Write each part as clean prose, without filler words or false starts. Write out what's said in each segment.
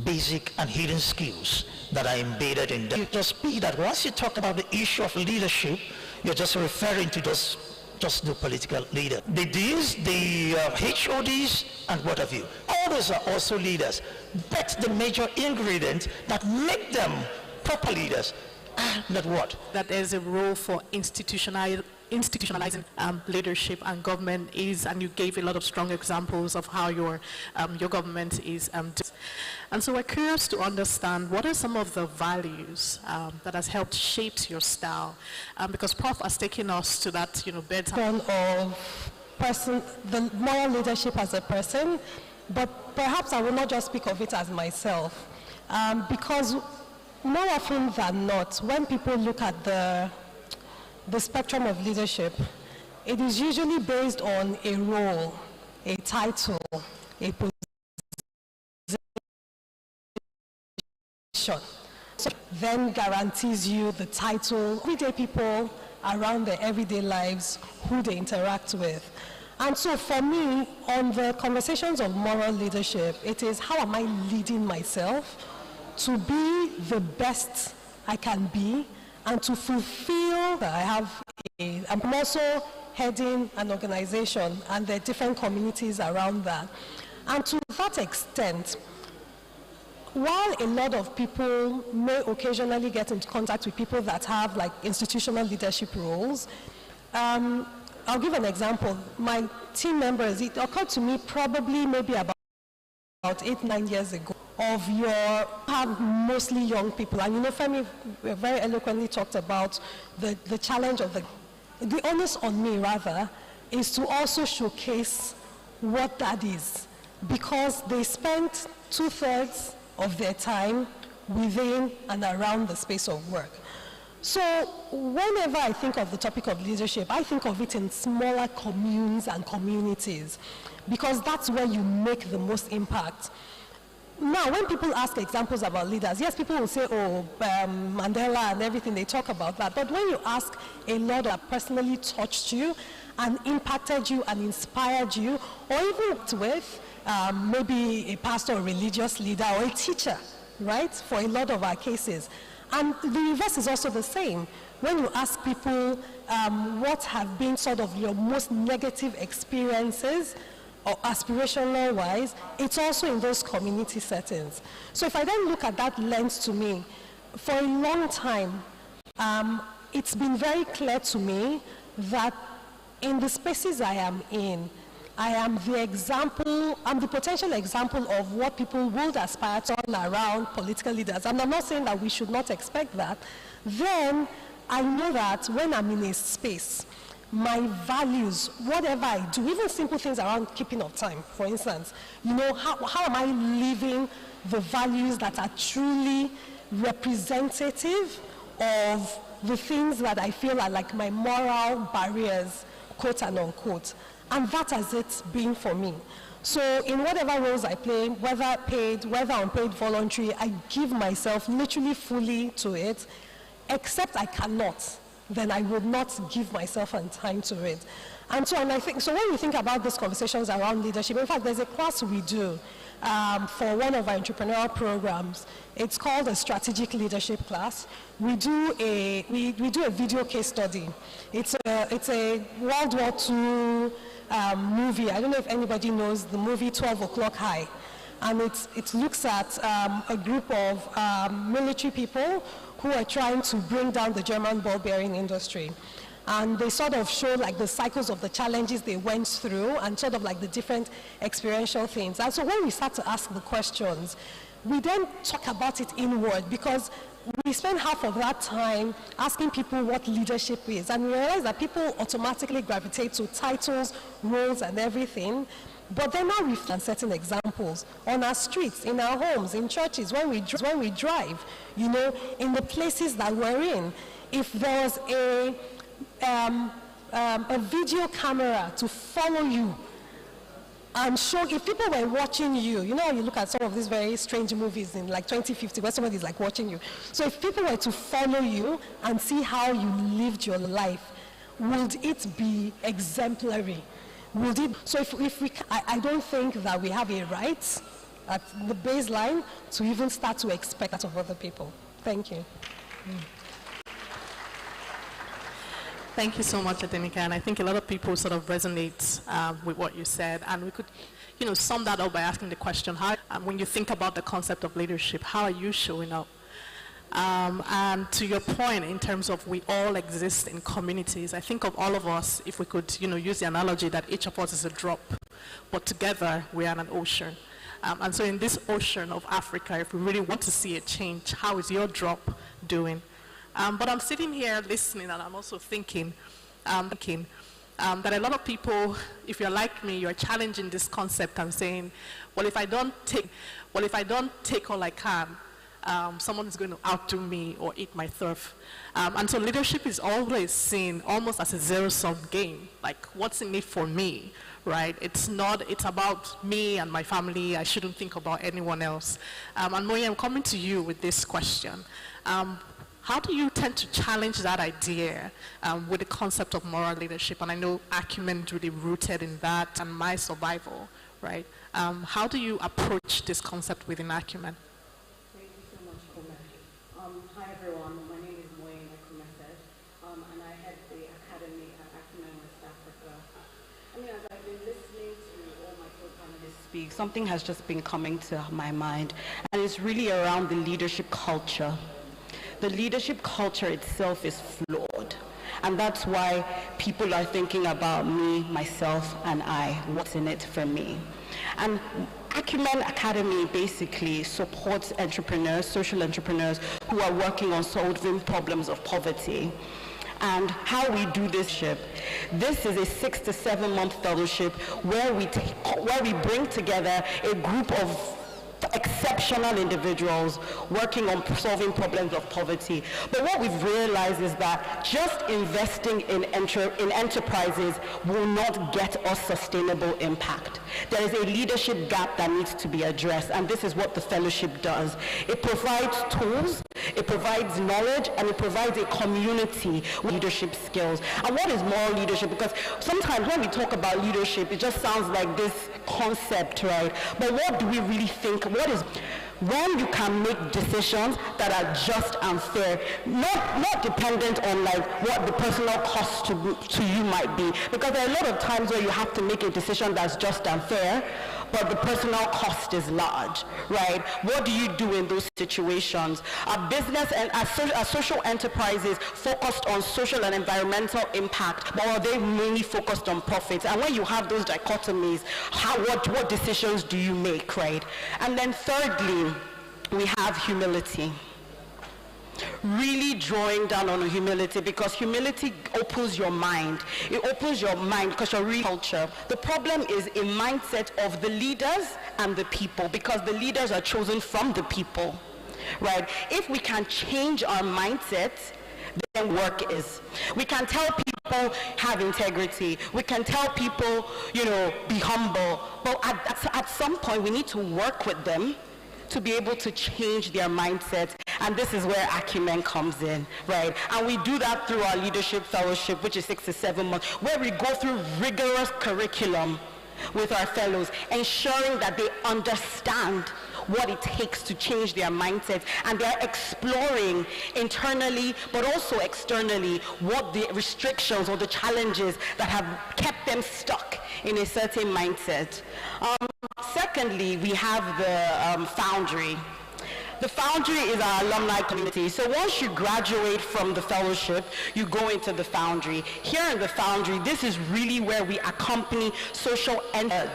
basic and hidden skills that are embedded in them. You just be that once you talk about the issue of leadership, you're just referring to just the political leader. The Ds, the HODs, and what have you. All those are also leaders. But the major ingredient that make them proper leaders are not what? That there's a role for institutionalizing leadership and government is, and you gave a lot of strong examples of how your government is. And so we're curious to understand what are some of the values that has helped shape your style, because Prof has taken us to that, bedtime of the moral leadership as a person, but perhaps I will not just speak of it as myself, because more often than not, when people look at the spectrum of leadership, it is usually based on a role, a title, a position. So then guarantees you the title, everyday people around their everyday lives, who they interact with. And so for me, on the conversations of moral leadership, it is how am I leading myself to be the best I can be, and to fulfill that I have I'm also heading an organization, and there are different communities around that. And to that extent, while a lot of people may occasionally get into contact with people that have like institutional leadership roles, I'll give an example. My team members, it occurred to me probably maybe about 8-9 years ago, of have mostly young people. And Femi very eloquently talked about the challenge of the onus on me rather is to also showcase what that is, because they spent 2/3 of their time within and around the space of work. So whenever I think of the topic of leadership, I think of it in smaller communes and communities, because that's where you make the most impact. Now, when people ask examples about leaders, yes, people will say, oh, Mandela and everything, they talk about that. But when you ask a lot that personally touched you and impacted you and inspired you, or even worked with maybe a pastor or religious leader or a teacher, right, for a lot of our cases. And the reverse is also the same. When you ask people what have been sort of your most negative experiences, or aspirational wise, it's also in those community settings. So if I then look at that lens to me, for a long time, it's been very clear to me that in the spaces I am in, I am the example, I'm the potential example of what people would aspire to around political leaders. And I'm not saying that we should not expect that. Then I know that when I'm in a space, my values, whatever I do, even simple things around keeping of time, for instance, how am I living the values that are truly representative of the things that I feel are like my moral barriers, quote and unquote. And that has it been for me. So in whatever roles I play, whether paid, whether unpaid, voluntary, I give myself literally fully to it, except I cannot, then I would not give myself time to it. And I think, so when we think about these conversations around leadership, in fact, there's a class we do for one of our entrepreneurial programs. It's called a strategic leadership class. We do a video case study. It's a World War II movie. I don't know if anybody knows the movie 12 O'Clock High. And it looks at a group of military people who are trying to bring down the German ball bearing industry. And they sort of show like the cycles of the challenges they went through and sort of like the different experiential things. And so when we start to ask the questions, we then talk about it inward, because we spend half of that time asking people what leadership is. And we realize that people automatically gravitate to titles, roles, and everything. But then now we've done certain examples on our streets, in our homes, in churches, when we drive, in the places that we're in. If there was a video camera to follow you and show, if people were watching you, you look at some of these very strange movies in like 2050 where somebody's like watching you. So if people were to follow you and see how you lived your life, would it be exemplary? So I don't think that we have a right at the baseline to even start to expect that of other people. Thank you. Thank you so much, Adenika, and I think a lot of people sort of resonate with what you said, and we could, sum that up by asking the question: how, when you think about the concept of leadership, how are you showing up? And to your point, in terms of we all exist in communities, I think of all of us, if we could, use the analogy that each of us is a drop, but together we are an ocean. And so in this ocean of Africa, if we really want to see a change, how is your drop doing? But I'm sitting here listening, and I'm also thinking that a lot of people, if you're like me, you're challenging this concept and saying, well, if I don't take all I can, someone is going to outdo me or eat my turf. And so leadership is always seen almost as a zero-sum game, like what's in it for me, right? It's about me and my family. I shouldn't think about anyone else. And Moyi, I'm coming to you with this question. How do you tend to challenge that idea with the concept of moral leadership? And I know acumen is really rooted in that and my survival, right? How do you approach this concept within acumen? Thank you so much, Kome. Hi everyone, my name is Moyi, and I head the Academy at Acumen West Africa. As I've been listening to all my co-panelists speak, something has just been coming to my mind, and it's really around the leadership culture. The leadership culture itself is flawed, and that's why people are thinking about me, myself, and I, what's in it for me. And Acumen Academy basically supports entrepreneurs, social entrepreneurs, who are working on solving problems of poverty. And how we do this is a 6 to 7 month fellowship where we bring together a group of exceptional individuals working on solving problems of poverty. But what we've realized is that just investing in enterprises will not get us sustainable impact. There is a leadership gap that needs to be addressed, and this is what the fellowship does. It provides tools, it provides knowledge, and it provides a community with leadership skills. And what is moral leadership? Because sometimes when we talk about leadership, it just sounds like this concept, right? But what do we really think? What is when you can make decisions that are just and fair, not dependent on what the personal cost to you might be, because there are a lot of times where you have to make a decision that's just and fair, but the personal cost is large, right? What do you do in those situations? Our business and our social enterprises focused on social and environmental impact, but are they mainly focused on profits? And when you have those dichotomies, what decisions do you make, right? And then thirdly, we have humility. Really drawing down on humility, because humility opens your mind. It opens your mind because you're really culture. The problem is a mindset of the leaders and the people, because the leaders are chosen from the people, right? If we can change our mindset, then work is. We can tell people have integrity. We can tell people, be humble. But at some point, we need to work with them to be able to change their mindset. And this is where Acumen comes in, right? And we do that through our leadership fellowship, which is 6 to 7 months, where we go through rigorous curriculum with our fellows, ensuring that they understand what it takes to change their mindset, and they're exploring internally but also externally what the restrictions or the challenges that have kept them stuck in a certain mindset. Secondly, we have the Foundry. The Foundry is our alumni community. So once you graduate from the fellowship, you go into the Foundry. Here in the Foundry, this is really where we accompany social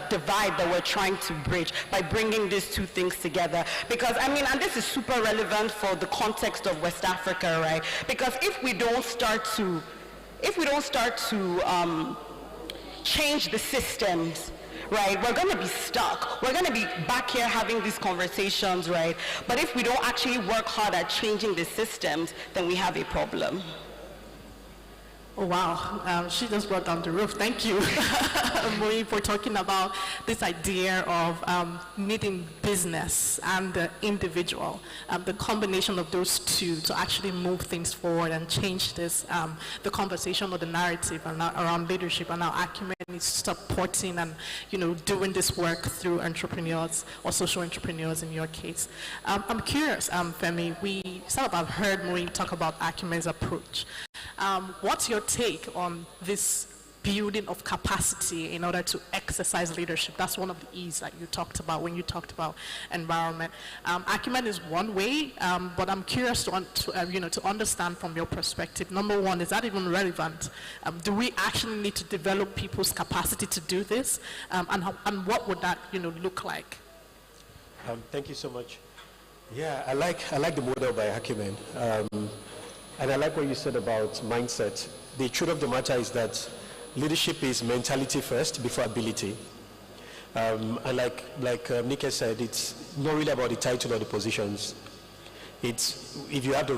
divide that we're trying to bridge by bringing these two things together. Because, and this is super relevant for the context of West Africa, right? Because if we don't start to change the systems, right, we're going to be stuck. We're going to be back here having these conversations, right? But if we don't actually work hard at changing the systems, then we have a problem. Oh, wow. She just brought down the roof. Thank you, Moi, for talking about this idea of needing business and the individual, the combination of those two to actually move things forward and change this, the conversation or the narrative around leadership and how acumen is supporting and, doing this work through entrepreneurs or social entrepreneurs in your case. I'm curious, Femi, we sort of have heard Moi talk about acumen's approach. What's your take on this building of capacity in order to exercise leadership? That's one of the E's that you talked about when you talked about environment. Acumen is one way, but I'm curious to understand from your perspective. Number one, is that even relevant? Do we actually need to develop people's capacity to do this? And what would that look like? Thank you so much. Yeah, I like the model by Acumen. And I like what you said about mindset. The truth of the matter is that leadership is mentality first before ability. And like Nike said, it's not really about the title or the positions. It's if you have the